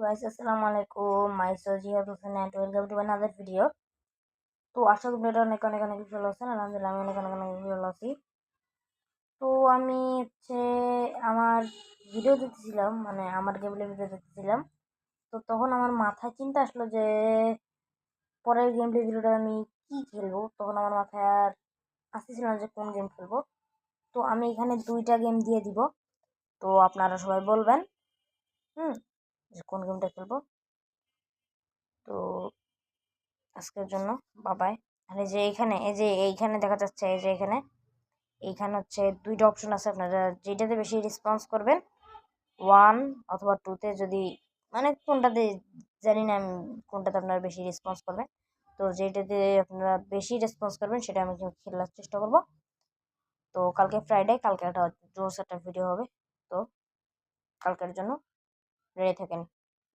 Guys, আসসালামু আলাইকুম। Myself Jihad Hossain and welcome to another video. তো আশা করি ভিডিওটা অনেক অনেক অনেক ভালো আছেন। আলহামদুলিল্লাহ আমি অনেক অনেক অনেক ভালো আছি। তো আমি আমার ভিডিও দেখতেছিলাম, মানে আমার গেমপ্লে ভিডিও দেখতেছিলাম। তো তখন আমার মাথায় চিন্তা আসলো যে পরের গেমপ্লে ভিডিওটা আমি কি খেলবো। তখন আমার মাথায় আর আসতেছিল না যে কোন গেম খেলবো। তো আমি এখানে দুইটা গেম দিয়ে দিব। তো আপনারা সবাই বলবেন যে কোন গেমটা খেলবো। তো আজকের জন্য বাবাই। আর এই যে এইখানে দেখা যাচ্ছে, এইখানে হচ্ছে দুইটা অপশন আছে। আপনারা যেটাতে বেশি রেসপন্স করবেন, 1 অথবা 2তে, যদি মানে কোনটাতে জানি না আমি, কোনটাতে আপনারা বেশি রেসপন্স করবেন। তো যেটাতে আপনারা বেশি রেসপন্স করবেন সেটা আমি খেলার চেষ্টা করব। তো কালকে ফ্রাইডে, কালকে একটা জোস একটা ভিডিও হবে। তো কালকের জন্য রেডি থাকেন।